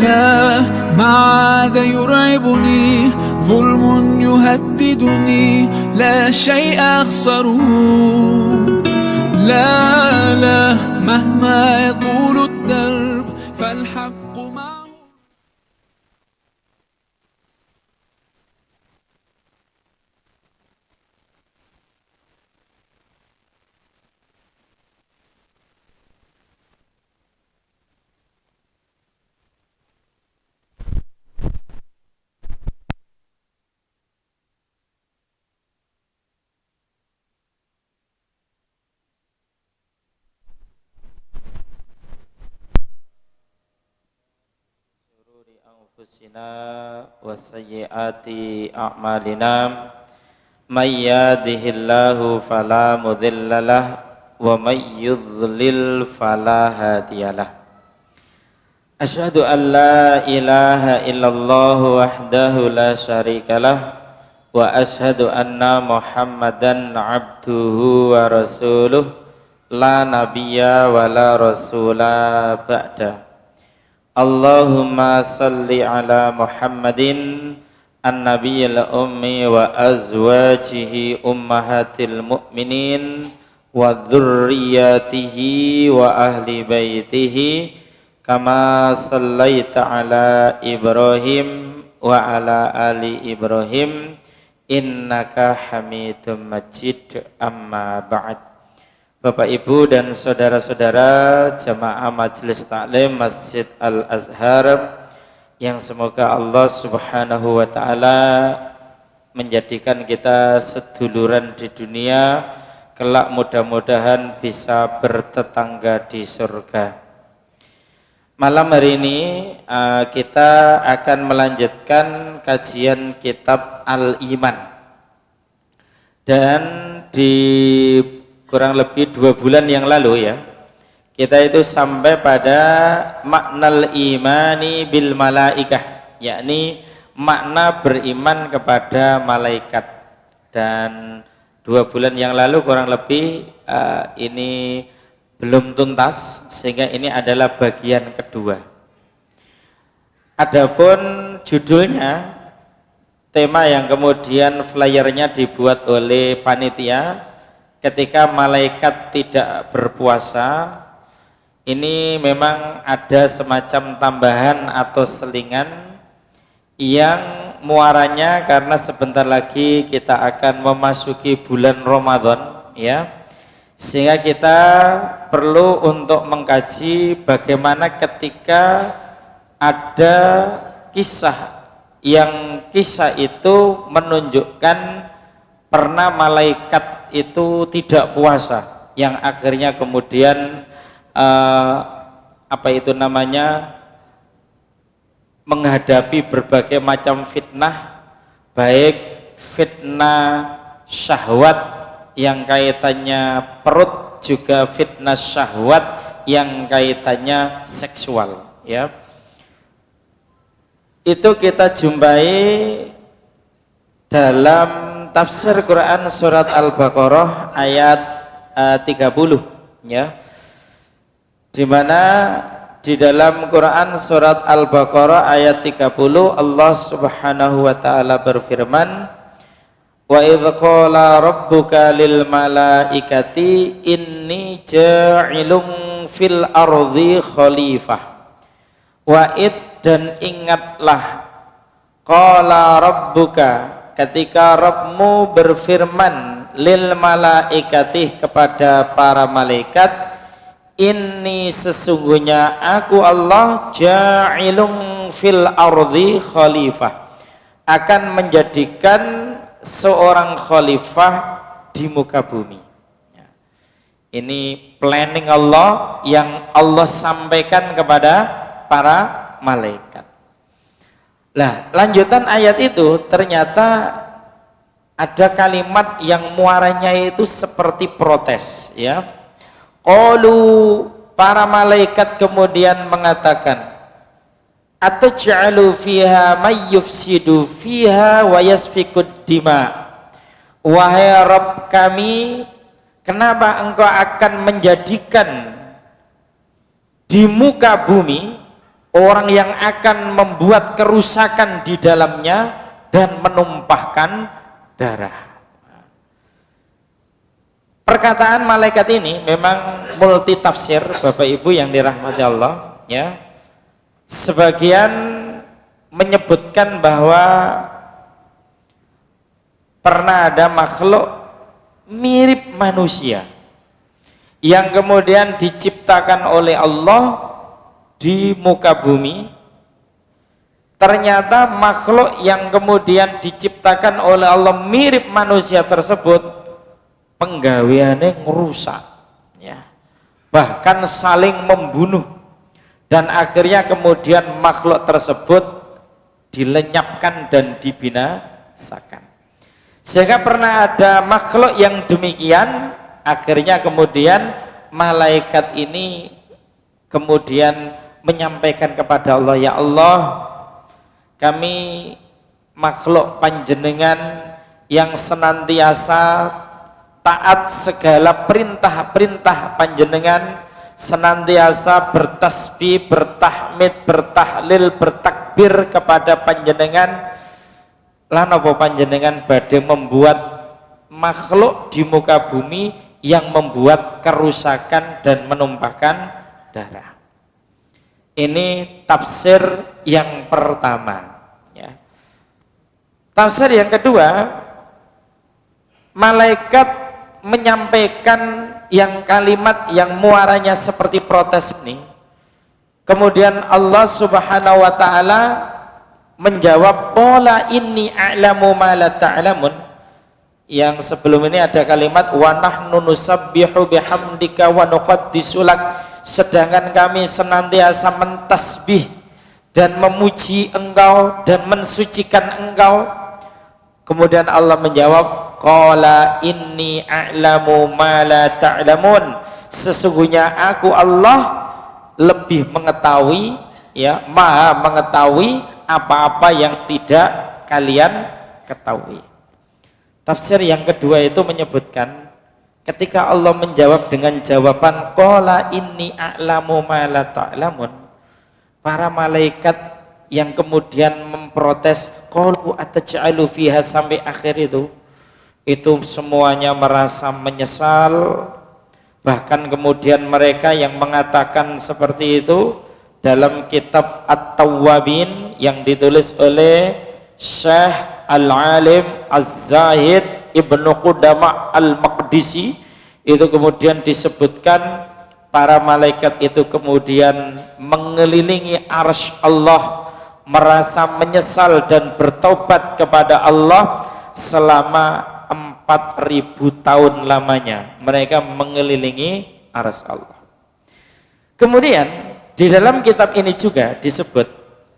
لا ما عاد يرعبني ظلم يهددني لا شيء أخسره لا لا مهما يطول الدرب فالحق معه. أنفسنا وسيئات أعمالنا من يهده الله فلا مضل له ومن يضلل فلا هادي له أشهد أن لا إله إلا الله وحده لا شريك له وأشهد أن محمدا عبده ورسوله لا نبي ولا رسول بعده Allahumma salli ala Muhammadin an-nabiyil ummi wa azwajihi ummahatil mu'minin wa dhurriyyatihi wa ahli baitihi kama sallaita ala Ibrahim wa ala ali Ibrahim innaka hamidum majid amma ba'd. Bapak Ibu dan saudara-saudara jamaah Majelis Taklim Masjid Al-Azhar yang semoga Allah Subhanahu wa taala menjadikan kita seduluran di dunia, kelak mudah-mudahan bisa bertetangga di surga. Malam hari ini kita akan melanjutkan kajian kitab Al-Iman. Dan di kurang lebih 2 bulan yang lalu ya, kita itu sampai pada maknal imani bil malaikah, yakni makna beriman kepada malaikat. Dan 2 bulan yang lalu kurang lebih ini belum tuntas, sehingga ini adalah bagian kedua. Adapun judulnya, tema yang kemudian flyernya dibuat oleh panitia, ketika malaikat tidak berpuasa, ini memang ada semacam tambahan atau selingan yang muaranya karena sebentar lagi kita akan memasuki bulan Ramadan ya. Sehingga kita perlu untuk mengkaji bagaimana ketika ada kisah yang kisah itu menunjukkan pernah malaikat itu tidak puasa, yang akhirnya kemudian menghadapi berbagai macam fitnah, baik fitnah syahwat yang kaitannya perut, juga fitnah syahwat yang kaitannya seksual ya. Itu kita jumpai dalam tafsir Quran surat Al-Baqarah ayat 30 ya, di mana di dalam Quran surat Al-Baqarah ayat 30 Allah Subhanahu wa taala berfirman, wa idz qala rabbuka lil malaikati inni ja'ilun fil ardi khalifah. Wa id, dan ingatlah, qala rabbuka, ketika Rabbmu berfirman, lil malaikati, kepada para malaikat, inni, sesungguhnya aku Allah, ja'ilun fil ardi khalifah, akan menjadikan seorang khalifah di muka bumi. Ini planning Allah yang Allah sampaikan kepada para malaikat. Nah, lanjutan ayat itu ternyata ada kalimat yang muaranya itu seperti protes ya. Qalu, para malaikat kemudian mengatakan, ataj'alu fiha may yufsidu fiha wa yasfikud dima. Wahai Rabb kami, kenapa engkau akan menjadikan di muka bumi orang yang akan membuat kerusakan di dalamnya dan menumpahkan darah. Perkataan malaikat ini memang multi tafsir, Bapak Ibu yang dirahmati Allah, ya. Sebagian menyebutkan bahwa pernah ada makhluk mirip manusia yang kemudian diciptakan oleh Allah di muka bumi. Ternyata makhluk yang kemudian diciptakan oleh Allah mirip manusia tersebut penggaweannya ngerusak, ya, bahkan saling membunuh, dan akhirnya kemudian makhluk tersebut dilenyapkan dan dibinasakan. Sehingga pernah ada makhluk yang demikian, akhirnya kemudian malaikat ini kemudian menyampaikan kepada Allah, ya Allah, kami makhluk panjenengan yang senantiasa taat segala perintah-perintah panjenengan, senantiasa bertasbih, bertahmid, bertahlil, bertakbir kepada panjenengan. Lan apa panjenengan badhe membuat makhluk di muka bumi yang membuat kerusakan dan menumpahkan darah. Ini tafsir yang pertama, ya. Tafsir yang kedua, malaikat menyampaikan yang kalimat yang muaranya seperti protes ini. Kemudian Allah Subhanahu wa taala menjawab, qala inni a'lamu ma la ta'lamun. Yang sebelum ini ada kalimat wa nahnu nusabbihu bihamdika wa nuqaddisu lak, sedangkan kami senantiasa mentasbih dan memuji engkau dan mensucikan engkau. Kemudian Allah menjawab, qala inni a'lamu ma la ta'lamun, sesungguhnya aku Allah lebih mengetahui, ya, maha mengetahui apa-apa yang tidak kalian ketahui. Tafsir yang kedua itu menyebutkan ketika Allah menjawab dengan jawaban qala inni a'lamu ma la ta'lamun, para malaikat yang kemudian memprotes qalu ataj'alu fiha sampai akhir itu semuanya merasa menyesal. Bahkan kemudian mereka yang mengatakan seperti itu dalam kitab At-Tawwabin yang ditulis oleh Syekh Al-Alim Az-Zahid Ibnu Qudamah Al-Maqdisi, itu kemudian disebutkan para malaikat itu kemudian mengelilingi arsy Allah, merasa menyesal dan bertobat kepada Allah selama 4.000 tahun lamanya mereka mengelilingi arsy Allah. Kemudian di dalam kitab ini juga disebut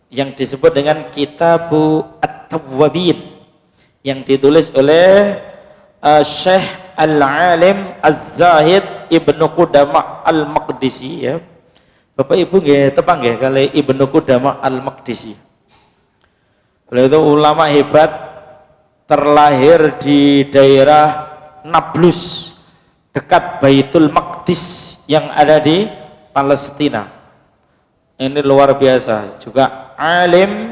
yang disebut dengan Kitabu At-Tawwabin yang ditulis oleh Syekh Al-Alim Az-Zahid Ibnu Qudamah Al-Maqdisi, ya. Bapak Ibu nggih tepang nggih kali Ibnu Qudamah Al-Maqdisi. Beliau itu ulama hebat, terlahir di daerah Nablus dekat Baitul Maqdis yang ada di Palestina. Ini luar biasa, juga alim,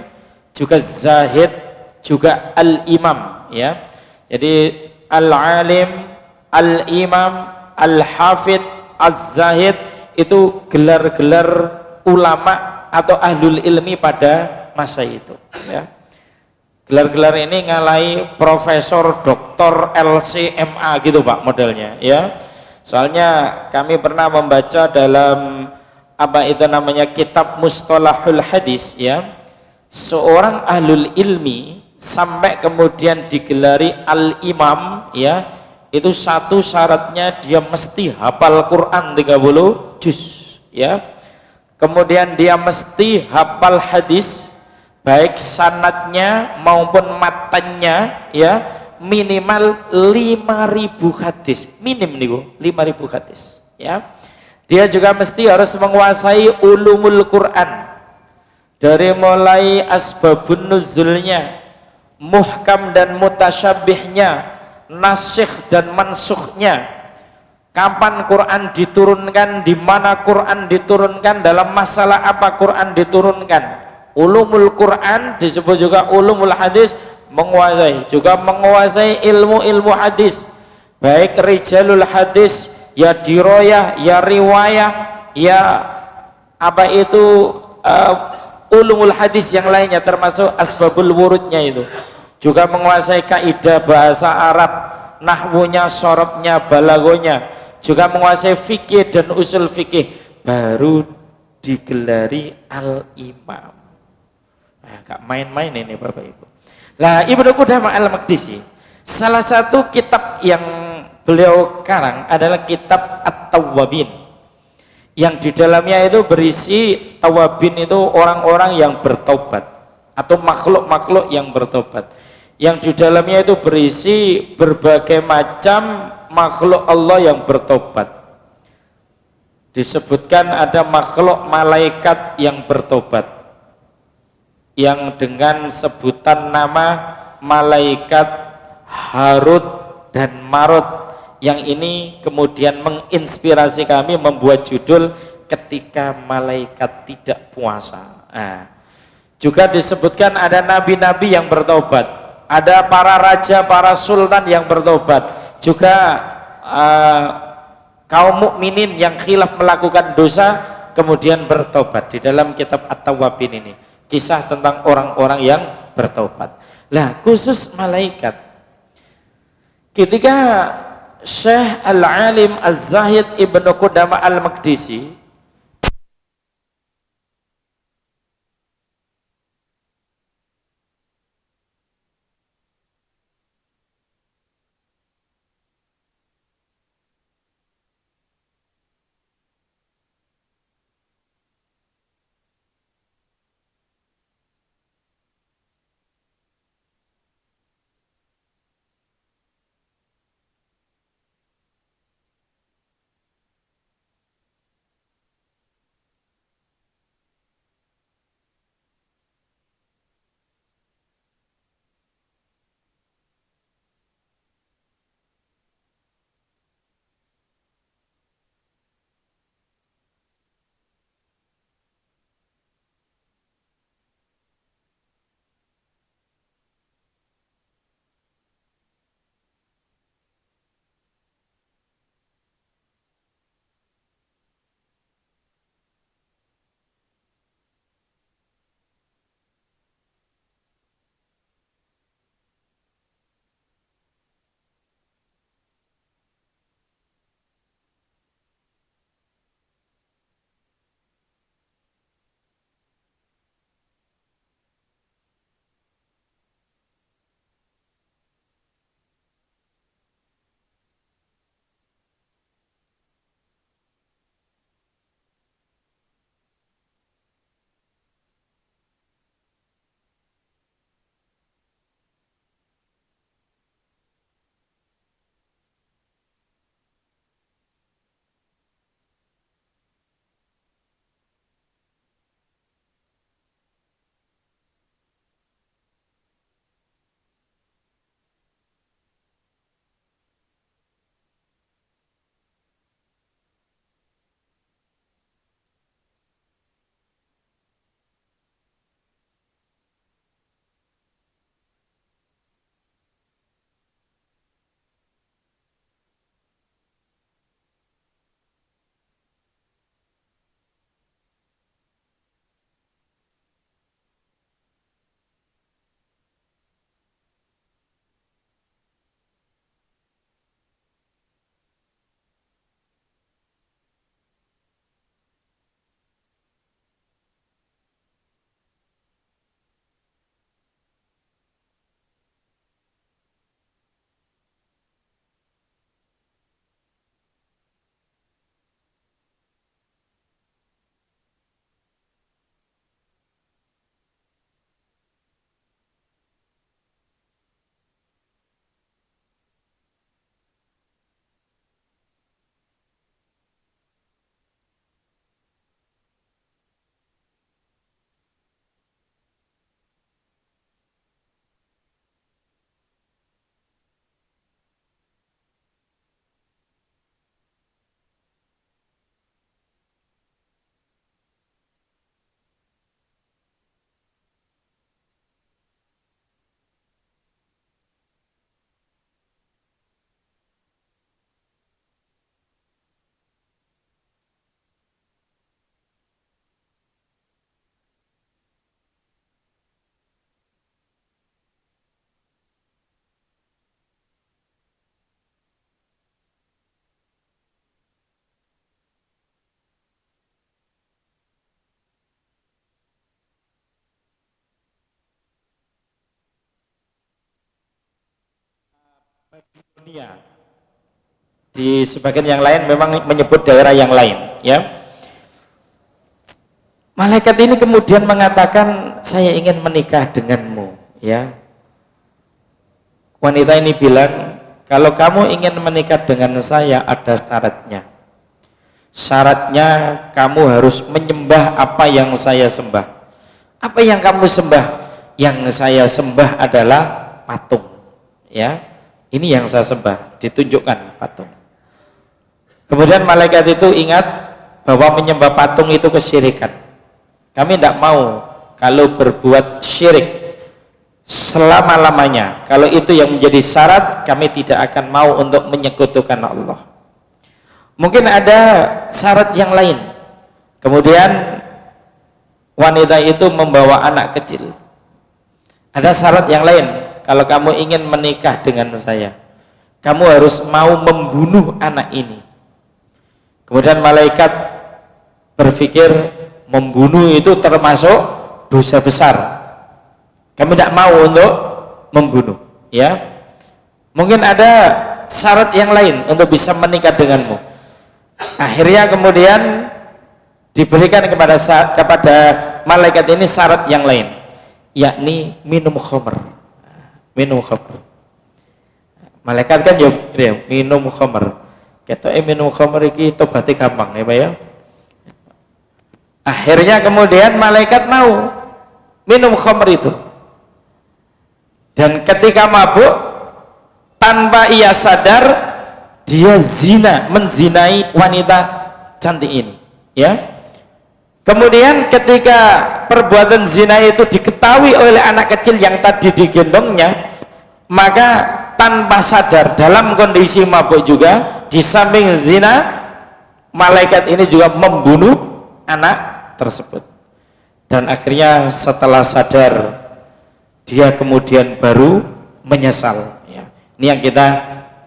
juga zahid, juga al-imam, ya. Jadi al-alim, al-imam, al-hafid, az-zahid itu gelar-gelar ulama atau ahlul ilmi pada masa itu, ya. Gelar-gelar ini ngalai profesor, doktor, LCMA gitu Pak modelnya, ya. Soalnya kami pernah membaca dalam apa itu namanya kitab Mustalahul Hadis, ya. Seorang ahlul ilmi sampai kemudian digelari al-imam, ya, itu satu syaratnya dia mesti hafal Quran 30 juz, ya. Kemudian dia mesti hafal hadis baik sanadnya maupun matannya, ya, minimal 5.000 hadis, minim niku 5.000 hadis, ya. Dia juga mesti harus menguasai ulumul Quran dari mulai asbabun nuzulnya, muhkam dan mutasyabihnya, nasikh dan mansukhnya, kapan Quran diturunkan, di mana Quran diturunkan, dalam masalah apa Quran diturunkan. Ulumul Quran disebut juga ulumul hadis, menguasai, juga menguasai ilmu-ilmu hadis, baik rijalul hadis, ya diroyah, ya riwayah, ya apa itu ulumul hadis yang lainnya, termasuk asbabul wurudnya itu. Juga menguasai kaidah bahasa Arab, nahwunya, sorobnya, balagonya, juga menguasai fikih dan usul fikih, baru digelari al-imam. Nah, gak main-main ini Bapak Ibu. Lah Ibnu Qudamah al-Maqdisi, salah satu kitab yang beliau karang adalah kitab At-Tawwabin, yang di dalamnya itu berisi tawabin itu orang-orang yang bertobat atau makhluk-makhluk yang bertobat, yang di dalamnya itu berisi berbagai macam makhluk Allah yang bertobat. Disebutkan ada makhluk malaikat yang bertobat, yang dengan sebutan nama malaikat Harut dan Marut, yang ini kemudian menginspirasi kami membuat judul ketika malaikat tidak puasa. Nah, juga disebutkan ada nabi-nabi yang bertobat, ada para raja, para sultan yang bertobat, juga kaum mukminin yang khilaf melakukan dosa kemudian bertobat. Di dalam kitab At-Tawwabin ini kisah tentang orang-orang yang bertobat. Lah khusus malaikat, ketika Syekh Al-Alim Az-Zahid Ibnu Qudamah Al-Maqdisi Babilonia. Di sebagian yang lain memang menyebut daerah yang lain, ya. Malaikat ini kemudian mengatakan, saya ingin menikah denganmu, ya. Wanita ini bilang, kalau kamu ingin menikah dengan saya ada syaratnya. Syaratnya kamu harus menyembah apa yang saya sembah. Apa yang kamu sembah? Yang saya sembah adalah patung, ya. Ini yang saya sembah, ditunjukkan patung. Kemudian malaikat itu ingat bahwa menyembah patung itu kesyirikan. Kami tidak mau kalau berbuat syirik selama-lamanya. Kalau itu yang menjadi syarat, kami tidak akan mau untuk menyekutukan Allah. Mungkin ada syarat yang lain. Kemudian wanita itu membawa anak kecil. Ada syarat yang lain. Kalau kamu ingin menikah dengan saya, kamu harus mau membunuh anak ini. Kemudian malaikat berpikir membunuh itu termasuk dosa besar. Kami tidak mau untuk membunuh, ya. Mungkin ada syarat yang lain untuk bisa menikah denganmu. Akhirnya kemudian diberikan kepada malaikat ini syarat yang lain, yakni minum khamr. Minum khamr. Malaikat kan ya minum khamr. Ketoke minum khamr iki tobaté gampang ya, Pak ya. Akhirnya kemudian malaikat mau minum khamr itu. Dan ketika mabuk tanpa ia sadar dia menzinai wanita cantik ini, ya. Kemudian ketika perbuatan zina itu diketahui oleh anak kecil yang tadi digendongnya, maka tanpa sadar dalam kondisi mabuk juga, di samping zina, malaikat ini juga membunuh anak tersebut. Dan akhirnya setelah sadar dia kemudian baru menyesal, ya. Ini yang kita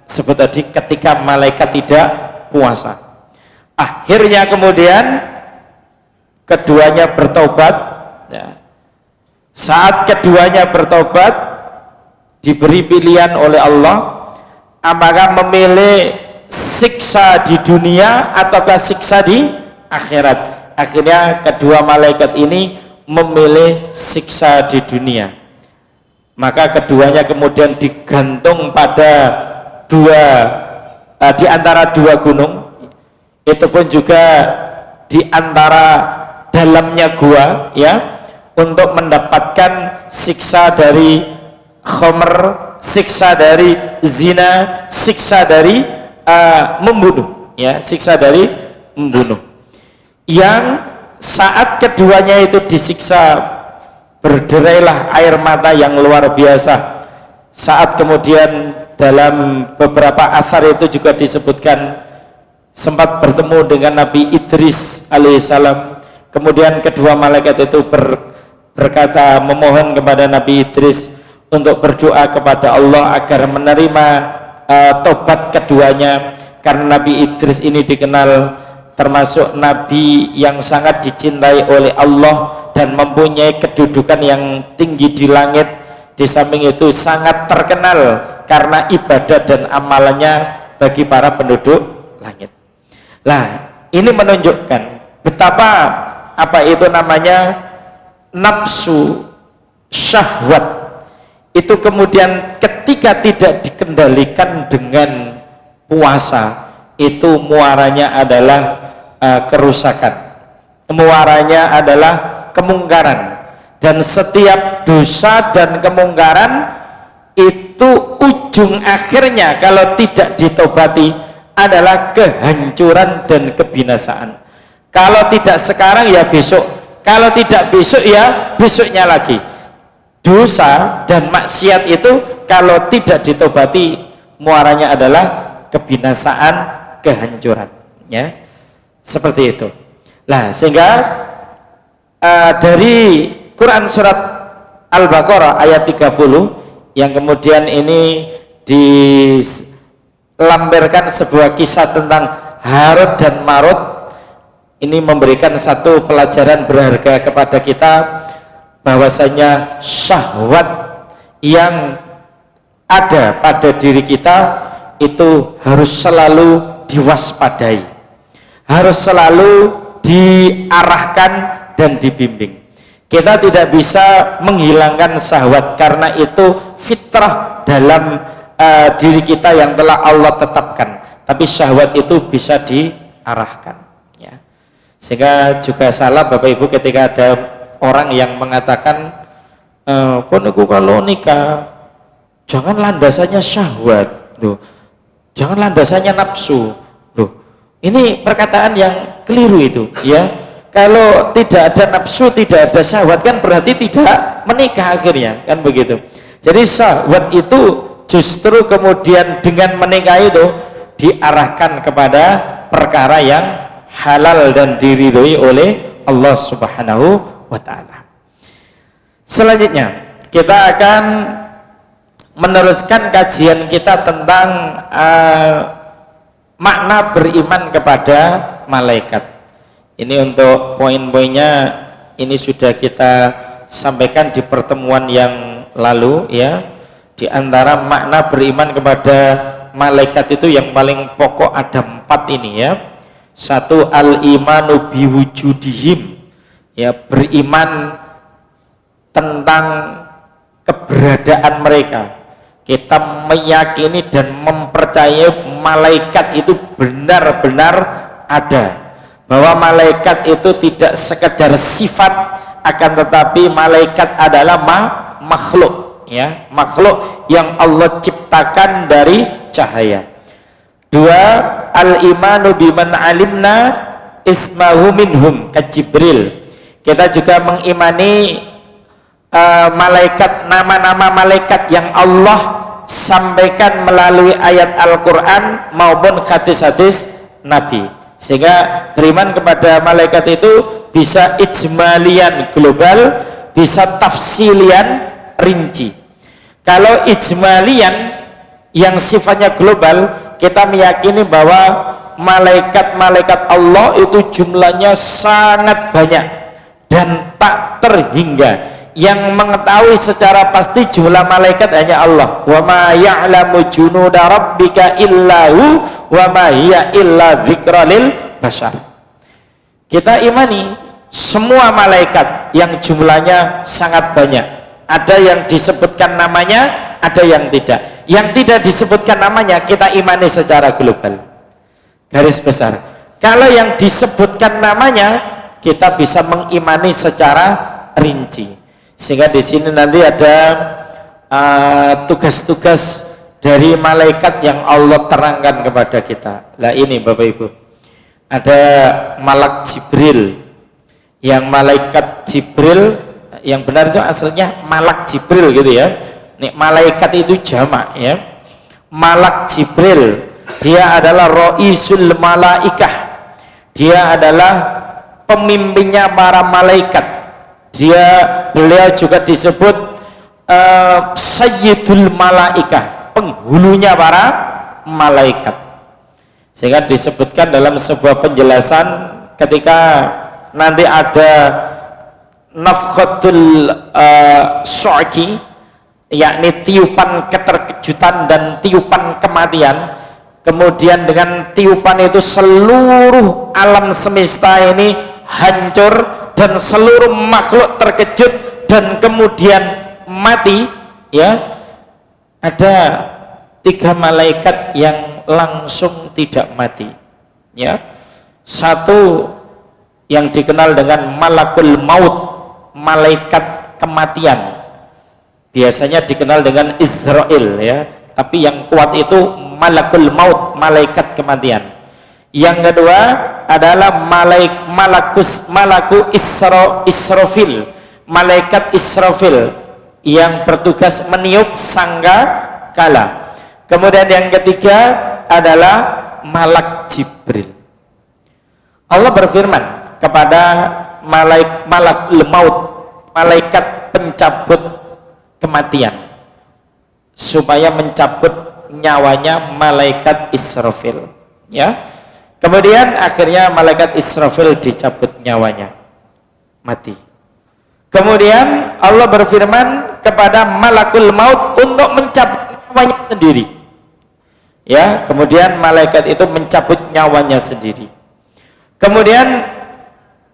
sebut tadi ketika malaikat tidak puasa. Akhirnya kemudian keduanya bertobat, ya. Saat keduanya bertobat diberi pilihan oleh Allah, apakah memilih siksa di dunia ataukah siksa di akhirat. Akhirnya kedua malaikat ini memilih siksa di dunia. Maka keduanya kemudian digantung pada di antara dua gunung. Itu pun juga di antara dalamnya gua, ya, untuk mendapatkan siksa dari khamr, siksa dari zina, siksa dari membunuh, ya, siksa dari membunuh. Yang saat keduanya itu disiksa, berderailah air mata yang luar biasa. Saat kemudian dalam beberapa asar itu juga disebutkan sempat bertemu dengan Nabi Idris alaihissalam. Kemudian kedua malaikat itu berkata, memohon kepada Nabi Idris untuk berdoa kepada Allah agar menerima tobat keduanya, karena Nabi Idris ini dikenal termasuk nabi yang sangat dicintai oleh Allah dan mempunyai kedudukan yang tinggi di langit. Di samping itu sangat terkenal karena ibadah dan amalannya bagi para penduduk langit. Nah, ini menunjukkan betapa apa itu namanya nafsu syahwat itu kemudian ketika tidak dikendalikan dengan puasa, itu muaranya adalah kerusakan, muaranya adalah kemungkaran. Dan setiap dosa dan kemungkaran itu ujung akhirnya kalau tidak ditobati adalah kehancuran dan kebinasaan. Kalau tidak sekarang ya besok, kalau tidak besok ya besoknya lagi. Dosa dan maksiat itu kalau tidak ditobati muaranya adalah kebinasaan, kehancuran, ya. Seperti itu. Nah, sehingga dari Quran surat Al-Baqarah ayat 30 yang kemudian ini dilampirkan sebuah kisah tentang Harut dan Marut, ini memberikan satu pelajaran berharga kepada kita bahwasanya syahwat yang ada pada diri kita itu harus selalu diwaspadai, harus selalu diarahkan dan dibimbing. Kita tidak bisa menghilangkan syahwat karena itu fitrah dalam diri kita yang telah Allah tetapkan, tapi syahwat itu bisa diarahkan ya. Sehingga juga salah Bapak Ibu ketika ada orang yang mengatakan kalau nikah jangan landasannya syahwat loh, jangan landasannya nafsu loh. Ini perkataan yang keliru itu ya. Kalau tidak ada nafsu, tidak ada syahwat kan berarti tidak menikah akhirnya, kan begitu. Jadi syahwat itu justru kemudian dengan menikah itu diarahkan kepada perkara yang halal dan diridhoi oleh Allah Subhanahu wa taala. Selanjutnya kita akan meneruskan kajian kita tentang makna beriman kepada malaikat. Ini untuk poin-poinnya ini sudah kita sampaikan di pertemuan yang lalu ya. Di antara makna beriman kepada malaikat itu yang paling pokok ada 4 ini ya. Satu, al-imanu biwujudihim ya, beriman tentang keberadaan mereka. Kita meyakini dan mempercayai malaikat itu benar-benar ada, bahwa malaikat itu tidak sekedar sifat, akan tetapi malaikat adalah makhluk ya, makhluk yang Allah ciptakan dari cahaya. 2, al-imanu biman alimna ismahu minhum ka Jibril. Kita juga mengimani malaikat, nama-nama malaikat yang Allah sampaikan melalui ayat Al-Quran maupun hadis-hadis Nabi. Sehingga beriman kepada malaikat itu bisa ijmalian global, bisa tafsilian rinci. Kalau ijmalian yang sifatnya global, kita meyakini bahwa malaikat-malaikat Allah itu jumlahnya sangat banyak dan tak terhingga. Yang mengetahui secara pasti jumlah malaikat hanya Allah. Wa ma ya'lamu junuda rabbika illahu wa ma hiya illa dzikra lil bashar. Kita imani semua malaikat yang jumlahnya sangat banyak. Ada yang disebutkan namanya, ada yang tidak. Yang tidak disebutkan namanya kita imani secara global. Garis besar. Kalau yang disebutkan namanya kita bisa mengimani secara rinci. Sehingga di sini nanti ada tugas-tugas dari malaikat yang Allah terangkan kepada kita. Lah ini Bapak Ibu, ada malak Jibril, yang malaikat Jibril yang benar itu aslinya malak Jibril gitu ya. Nih malaikat itu jamak ya. Malak Jibril dia adalah roisul malaikah, dia adalah pemimpinnya para malaikat. Beliau juga disebut Sayyidul Malaikah, penghulunya para malaikat. Sehingga disebutkan dalam sebuah penjelasan ketika nanti ada nafkhatul su'ki, yakni tiupan keterkejutan dan tiupan kematian. Kemudian dengan tiupan itu seluruh alam semesta ini hancur dan seluruh makhluk terkejut dan kemudian mati ya. Ada 3 malaikat yang langsung tidak mati ya. Satu yang dikenal dengan malakul maut, malaikat kematian, biasanya dikenal dengan Israel ya, tapi yang kuat itu malakul maut, malaikat kematian. Yang kedua adalah malaku Israfil, malaikat Israfil yang bertugas meniup sangkakala. Kemudian yang ketiga adalah malak Jibril. Allah berfirman kepada malakul maut, malaikat pencabut kematian, supaya mencabut nyawanya malaikat Israfil ya. Kemudian akhirnya malaikat Israfil dicabut nyawanya, mati. Kemudian Allah berfirman kepada malakul maut untuk mencabut nyawa sendiri. Ya, kemudian malaikat itu mencabut nyawanya sendiri. Kemudian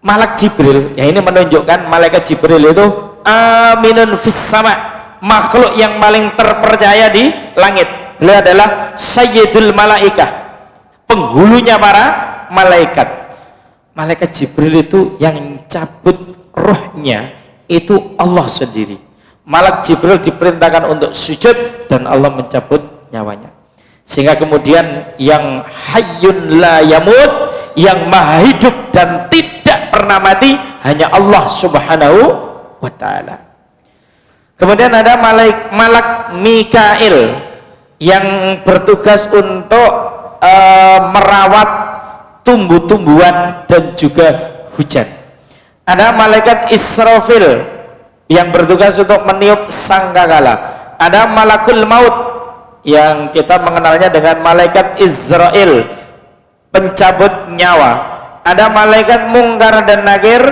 malak Jibril, ya ini menunjukkan malaikat Jibril itu aminun fis sama, makhluk yang paling terpercaya di langit. Beliau adalah sayyidul malaikah, penghulunya para malaikat. Malaikat Jibril itu yang cabut rohnya itu Allah sendiri. Malak Jibril diperintahkan untuk sujud dan Allah mencabut nyawanya. Sehingga kemudian yang hayyun la yamut, yang maha hidup dan tidak pernah mati, hanya Allah subhanahu wa ta'ala. Kemudian ada malak Mikail yang bertugas untuk merawat tumbuh-tumbuhan dan juga hujan. Ada malaikat Israfil yang bertugas untuk meniup sangkakala. Ada malakul maut yang kita mengenalnya dengan malaikat Israel, pencabut nyawa. Ada malaikat Mungkar dan Nakir,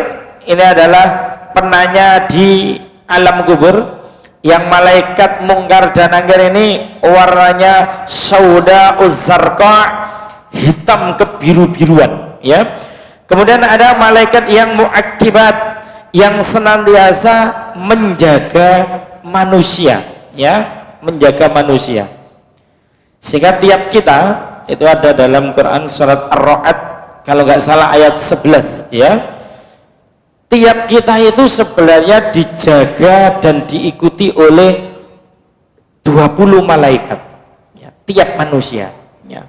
ini adalah penanya di alam kubur. Yang malaikat Mungkar dan Nakir ini warnanya sauda uzzarqa, hitam kebiru-biruan, ya. Kemudian ada malaikat yang muakibat, yang senantiasa menjaga manusia, ya, menjaga manusia. Sehingga tiap kita itu ada dalam Quran surat Ar-Ra'd, kalau nggak salah ayat 11, ya. Tiap kita itu sebenarnya dijaga dan diikuti oleh 20 malaikat, ya, tiap manusia, ya.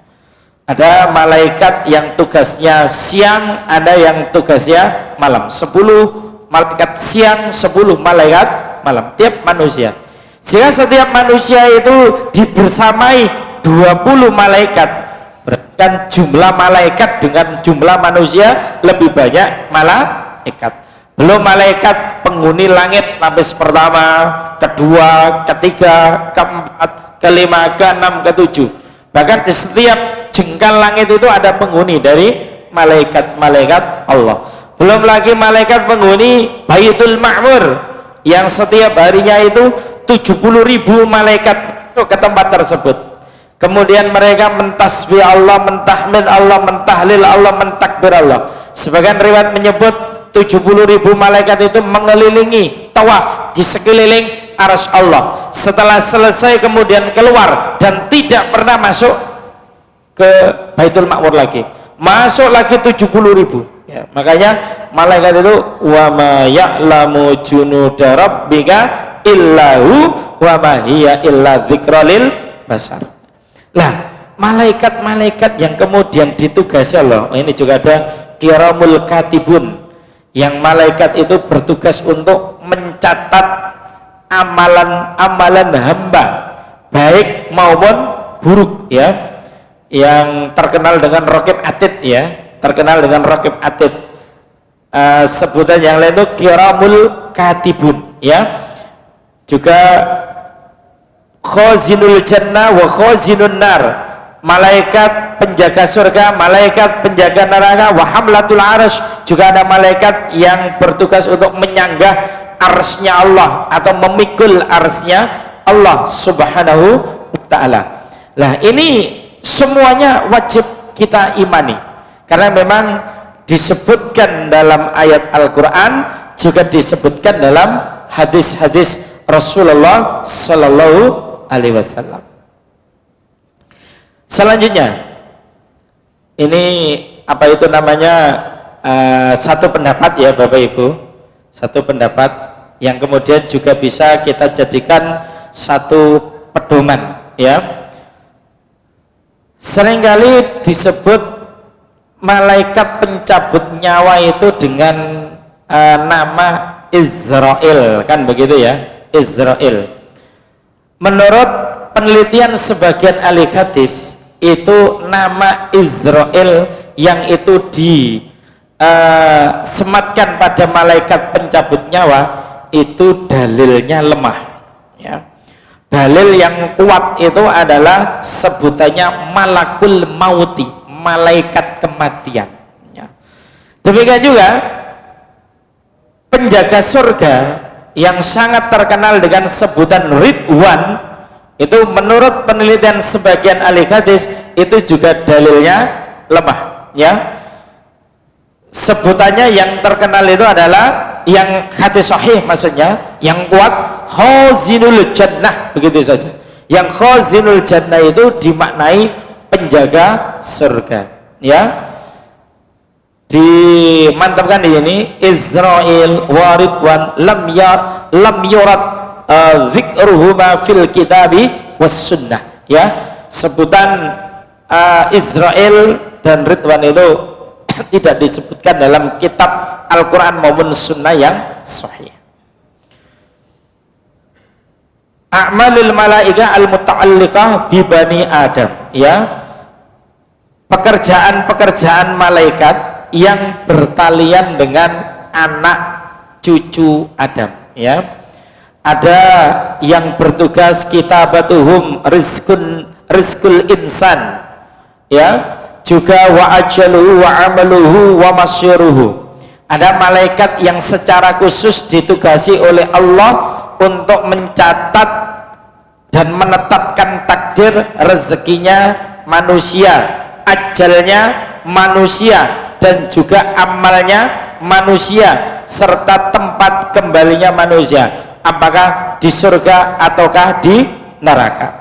Ada malaikat yang tugasnya siang, ada yang tugasnya malam. 10 malaikat siang, 10 malaikat malam, tiap manusia. Sehingga setiap manusia itu dibersamai 20 malaikat. Berarti kan jumlah malaikat dengan jumlah manusia lebih banyak malaikat. Belum malaikat penghuni langit lapis pertama, kedua, ketiga, keempat, kelima, keenam, ketujuh. Bahkan di setiap jengkal langit itu ada penghuni dari malaikat-malaikat Allah. Belum lagi malaikat penghuni Baitul Ma'mur yang setiap harinya itu 70.000 malaikat ke tempat tersebut. Kemudian mereka mentasbih Allah, mentahmid Allah, mentahlil Allah, mentakbir Allah. Sebagian riwayat menyebut 70.000 malaikat itu mengelilingi tawaf di sekeliling arsy Allah. Setelah selesai kemudian keluar dan tidak pernah masuk ke Baitul Ma'mur lagi. Masuk lagi 70.000. Ya, makanya malaikat itu wa ma ya'lamu junuda rabbika illahu wa ma hiya illa dzikra lil basar. Lah, malaikat-malaikat yang kemudian ditugasi Allah, ini juga ada kiramul katibun, yang malaikat itu bertugas untuk mencatat amalan-amalan hamba baik maupun buruk, ya, yang terkenal dengan raqib atid, ya, terkenal dengan raqib atid. Sebutan yang lain itu kiramul katibun, ya, juga khazinul jannah wa khazinun nar, malaikat penjaga surga, malaikat penjaga neraka. Wa hamlatul arsh, juga ada malaikat yang bertugas untuk menyanggah arsy-nya Allah atau memikul arsy-nya Allah subhanahu wa ta'ala. Lah, ini semuanya wajib kita imani, karena memang disebutkan dalam ayat Al-Quran, juga disebutkan dalam hadis-hadis Rasulullah sallallahu alaihi wasallam. Selanjutnya, ini apa itu namanya, satu pendapat, ya Bapak Ibu, satu pendapat yang kemudian juga bisa kita jadikan satu pedoman, ya. Seringkali disebut malaikat pencabut nyawa itu dengan nama Israel, kan begitu, ya, Israel. Menurut penelitian sebagian ahli hadis, itu nama Israel yang itu disematkan pada malaikat pencabut nyawa itu dalilnya lemah, ya. Dalil yang kuat itu adalah sebutannya malakul mauti, malaikat kematian, ya. Demikian juga penjaga surga yang sangat terkenal dengan sebutan Ridwan, Itu menurut penelitian sebagian ahli hadis itu juga dalilnya lemah, ya. Sebutannya yang terkenal itu adalah yang hadis sahih, maksudnya yang kuat khazinul jannah, begitu saja. Yang khazinul jannah itu dimaknai penjaga surga, ya. Dimantapkan di sini Israel wa Ridwan lam yurad dzikruhuma fil kitabi was sunnah, ya. Sebutan Israel dan Ridwan itu tidak disebutkan dalam kitab Al-Quran maupun sunnah yang sahih. A'malul malaika al-muta'alliqah bi bani Adam, ya. Pekerjaan-pekerjaan malaikat yang bertalian dengan anak cucu Adam, ya. Ada yang bertugas kitabatuhum rizkul insan, ya, juga wa ajaluhu wa amaluhu wa masyiruhu. Ada malaikat yang secara khusus ditugasi oleh Allah untuk mencatat dan menetapkan takdir rezekinya manusia, ajalnya manusia, dan juga amalnya manusia, serta tempat kembalinya manusia, apakah di surga ataukah di neraka.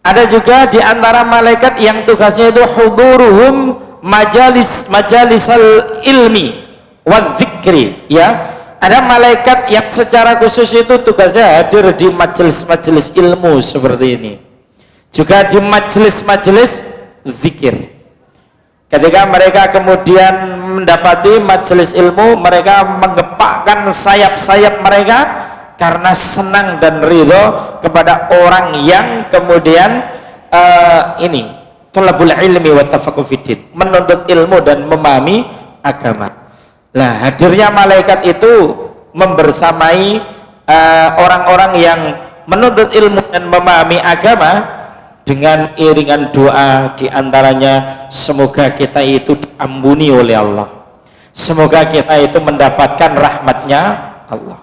Ada juga di antara malaikat yang tugasnya itu huduruhum majalisal ilmi wa dzikri, ya. Ada malaikat yang secara khusus itu tugasnya hadir di majelis-majelis ilmu seperti ini, juga di majelis-majelis zikir. Ketika mereka kemudian mendapati majelis ilmu, mereka menggepakkan sayap-sayap mereka karena senang dan ridho kepada orang yang kemudian thalabul ilmi wa tafaqquh fiddin, menuntut ilmu dan memahami agama. Nah, hadirnya malaikat itu membersamai orang-orang yang menuntut ilmu dan memahami agama dengan iringan doa, diantaranya semoga kita itu diampuni oleh Allah, semoga kita itu mendapatkan rahmatnya Allah.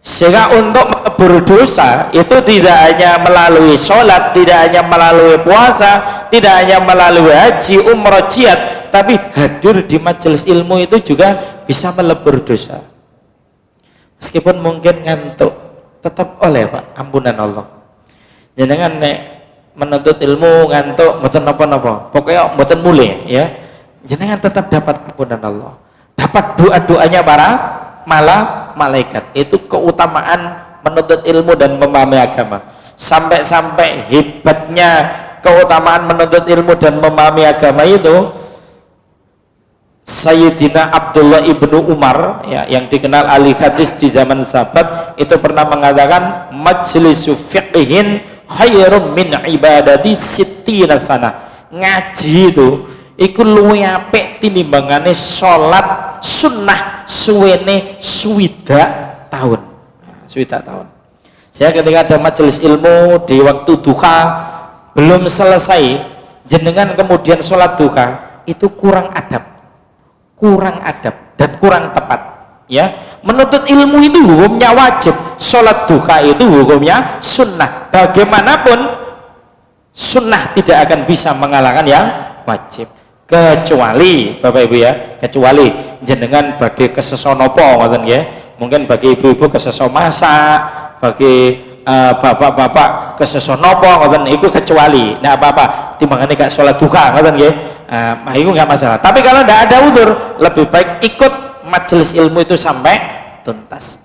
Sehingga untuk menebur dosa itu tidak hanya melalui sholat, tidak hanya melalui puasa, tidak hanya melalui haji, umrah, jihad, tapi hadir di majelis ilmu itu juga bisa melebur dosa. Meskipun mungkin ngantuk, tetap oleh Pak ampunan Allah. Jangan nek menuntut ilmu ngantuk mboten napa-napa, pokoknya mboten mulai, ya. Jenengan tetap dapat ampunan Allah, dapat doa-doanya para malaikat. Itu keutamaan menuntut ilmu dan memahami agama. Sampai-sampai hebatnya keutamaan menuntut ilmu dan memahami agama itu, Sayyidina Abdullah ibnu Umar, ya, yang dikenal ahli hadis di zaman sahabat, itu pernah mengatakan majlisu fiqhin khairum min ibadati sittina sana. Ngaji itu iku luwih apik tinimbangane salat sunnah suwene swidak tahun. Swidak tahun. Saya ketika ada majelis ilmu di waktu duha belum selesai, jenengan kemudian sholat duha, itu kurang adab dan kurang tepat, ya. Menuntut ilmu itu hukumnya wajib, sholat duha itu hukumnya sunnah. Bagaimanapun sunnah tidak akan bisa mengalahkan yang wajib, kecuali Bapak Ibu, ya, kecuali jenengan bagi kesesonopo ngoten ya. Mungkin bagi ibu-ibu keseso masak, bagi bapak-bapak kesesonopo ngoten iku kecuali. Nah, apa-apa timbangane gak sholat duha ngoten nggih. Itu nggak masalah. Tapi kalau tidak ada udzur, lebih baik ikut majelis ilmu itu sampai tuntas.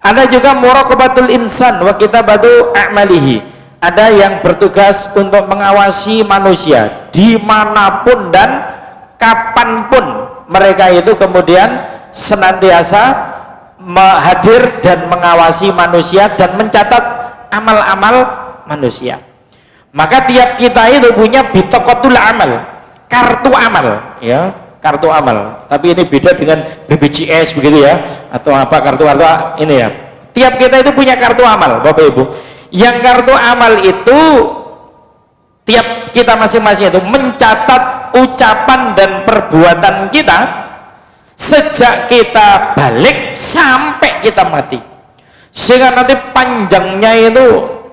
Ada juga muraqabatul insan wa kitabatu a'malihi. Ada yang bertugas untuk mengawasi manusia dimanapun dan kapanpun mereka itu kemudian senantiasa hadir dan mengawasi manusia dan mencatat amal-amal manusia. Maka tiap kita itu punya bitaqatul amal, kartu amal, ya, kartu amal. Tapi ini beda dengan BPJS begitu ya, atau apa kartu ini ya. Tiap kita itu punya kartu amal, Bapak Ibu. Yang kartu amal itu tiap kita masing-masing itu mencatat ucapan dan perbuatan kita sejak kita balik sampai kita mati, sehingga nanti panjangnya itu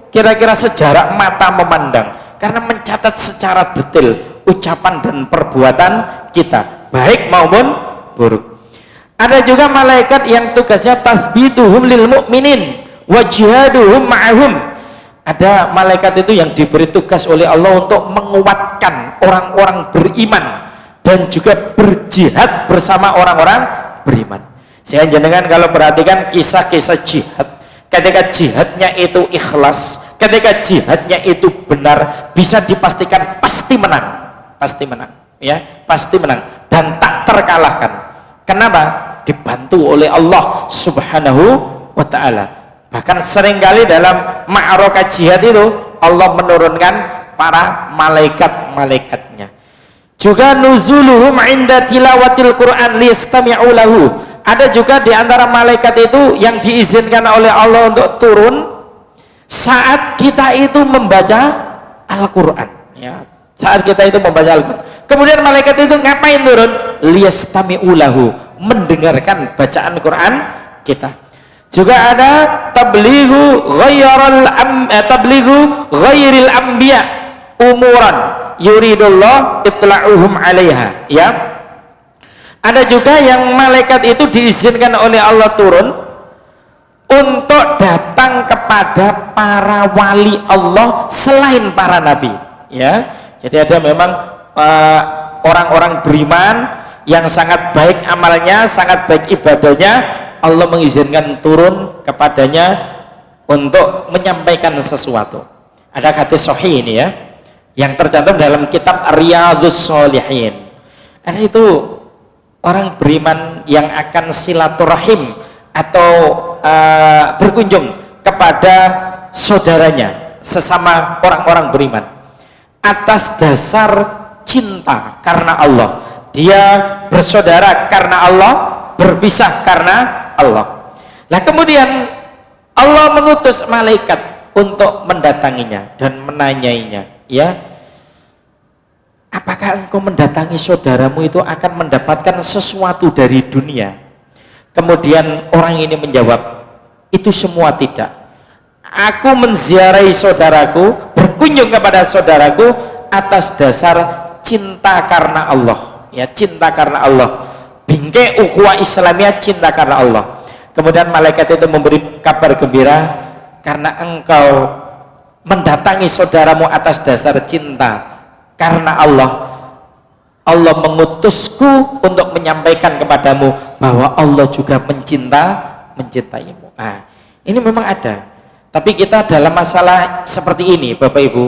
kira-kira sejarak mata memandang, karena mencatat secara detail ucapan dan perbuatan kita, baik maupun buruk. Ada juga malaikat yang tugasnya tasbituhum lil mu'minin wa jihaduhum ma'ahum. Ada malaikat itu yang diberi tugas oleh Allah untuk menguatkan orang-orang beriman dan juga berjihad bersama orang-orang beriman. Saya jenengan kalau perhatikan kisah-kisah jihad, ketika jihadnya itu ikhlas, ketika jihadnya itu benar, bisa dipastikan pasti menang, ya, pasti menang dan tak terkalahkan. Kenapa? Dibantu oleh Allah Subhanahu wa ta'ala. Bahkan seringkali dalam ma'arakah jihad itu Allah menurunkan para malaikat-malaikatnya. Juga nuzuluhum inda tilawatil Quran liyastami'u lahu. Ada juga di antara malaikat itu yang diizinkan oleh Allah untuk turun saat kita itu membaca Al-Quran, ya. Saat kita itu membaca Al-Quran, kemudian malaikat itu ngapain turun? Liyastami'u lahu, mendengarkan bacaan Quran kita. Juga ada tablighu ghairil anbiya umuran yuridullah itla'uhum 'alaiha, ya. Ada juga yang malaikat itu diizinkan oleh Allah turun untuk datang kepada para wali Allah selain para nabi, ya. Jadi ada memang orang-orang beriman yang sangat baik amalnya, sangat baik ibadahnya, Allah mengizinkan turun kepadanya untuk menyampaikan sesuatu. Ada hadis sahih ini, ya, yang tercantum dalam kitab Riyadhus Shalihin. Ada itu orang beriman yang akan silaturahim atau berkunjung kepada saudaranya sesama orang-orang beriman atas dasar cinta karena Allah. Dia bersaudara karena Allah, berpisah karena Allah. Nah, kemudian Allah mengutus malaikat untuk mendatanginya dan menanyainya, ya, apakah engkau mendatangi saudaramu itu akan mendapatkan sesuatu dari dunia? Kemudian orang ini menjawab, itu semua tidak. Aku menziarahi saudaraku, berkunjung kepada saudaraku atas dasar cinta karena Allah, ya, cinta karena Allah. Bingkai ukhuwah Islamiyah, cinta karena Allah. Kemudian malaikat itu memberi kabar gembira, karena engkau mendatangi saudaramu atas dasar cinta karena Allah, Allah mengutusku untuk menyampaikan kepadamu bahwa Allah juga mencintaimu. Nah, ini memang ada. Tapi kita dalam masalah seperti ini, Bapak Ibu,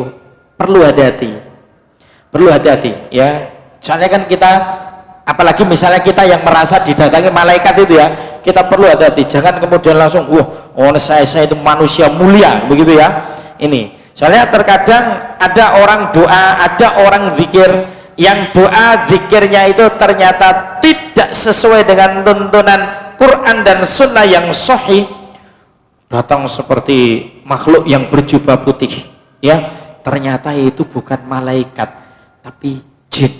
perlu hati-hati. Perlu hati-hati, ya. Soalnya kan kita, apalagi misalnya kita yang merasa didatangi malaikat itu, ya, kita perlu hati-hati. Jangan kemudian langsung, saya itu manusia mulia, begitu, ya. Ini soalnya terkadang ada orang doa, ada orang zikir yang doa zikirnya itu ternyata tidak sesuai dengan tuntunan Quran dan Sunnah yang sahih, datang seperti makhluk yang berjubah putih, ya, ternyata itu bukan malaikat tapi jin,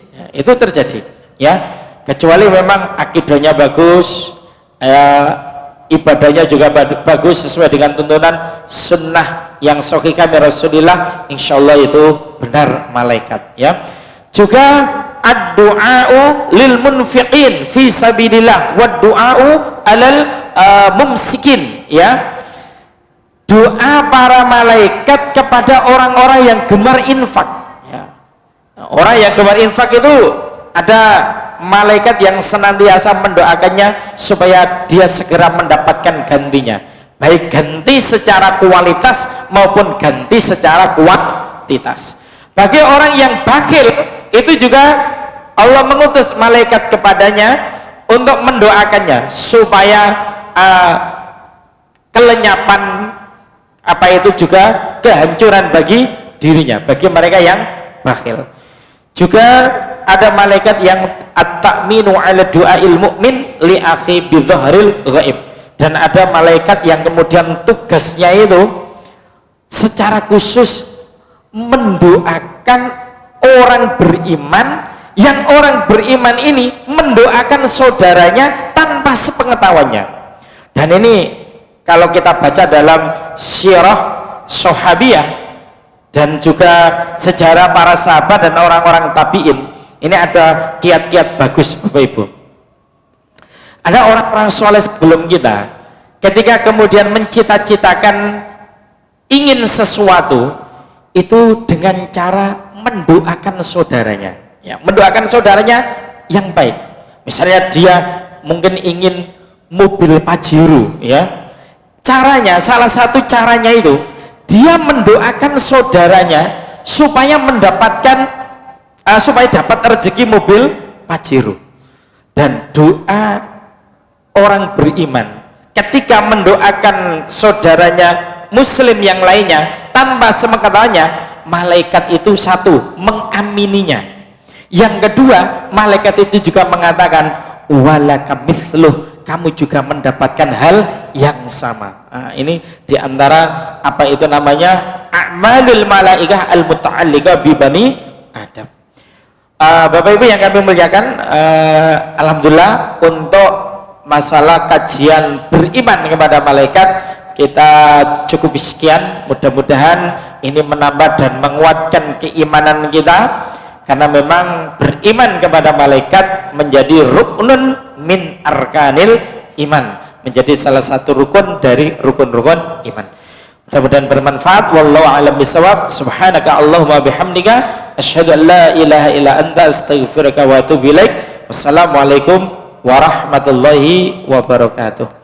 ya, itu terjadi, ya. Kecuali memang akidahnya bagus, ibadahnya juga bagus sesuai dengan tuntunan sunnah yang sahih kami Rasulullah, insya Allah itu benar malaikat, ya. Juga ad-du'a'u lil munfiqin fi sabilillah wa du'a'u alal mumsikin, ya. Doa para malaikat kepada orang-orang yang gemar infak, ya. Orang yang gemar infak itu ada malaikat yang senantiasa mendoakannya supaya dia segera mendapatkan gantinya, baik ganti secara kualitas maupun ganti secara kuantitas. Bagi orang yang bakhil itu juga Allah mengutus malaikat kepadanya untuk mendoakannya supaya kelenyapan juga kehancuran bagi dirinya, bagi mereka yang bakhil. Juga ada malaikat yang at-ta'minu 'ala du'ail mu'min li akhi bi dhahril ghaib, dan ada malaikat yang kemudian tugasnya itu secara khusus mendoakan orang beriman, yang orang beriman ini mendoakan saudaranya tanpa sepengetahuannya. Dan ini kalau kita baca dalam sirah sahabiyah dan juga sejarah para sahabat dan orang-orang tabi'in, ini ada kiat-kiat bagus Bapak Ibu. Ada orang-orang soleh sebelum kita, ketika kemudian mencita-citakan ingin sesuatu, itu dengan cara mendoakan saudaranya, ya, mendoakan saudaranya yang baik. Misalnya dia mungkin ingin mobil Pajero, ya, caranya, salah satu caranya itu dia mendoakan saudaranya supaya mendapatkan supaya dapat rezeki mobil Pajero. Dan doa orang beriman ketika mendoakan saudaranya muslim yang lainnya tanpa sepengetahuannya, malaikat itu satu mengamininya, yang kedua malaikat itu juga mengatakan walaka mithluh, kamu juga mendapatkan hal yang sama. Nah, ini diantara apa itu namanya a'malul malaikah al-muta'alliqah bi bani Adam. Bapak Ibu yang kami muliakan, alhamdulillah untuk masalah kajian beriman kepada malaikat kita cukup sekian. Mudah-mudahan ini menambah dan menguatkan keimanan kita, karena memang beriman kepada malaikat menjadi ruknun min arkanil iman, menjadi salah satu rukun dari rukun-rukun iman. Mudah-mudahan bermanfaat. Wallahu a'lam bishawab. Subhanaka Allahumma bihamdika asyhadu an la ilaha illa anta astaghfiruka wa atubu ilaik. Wassalamualaikum warahmatullahi wabarakatuh.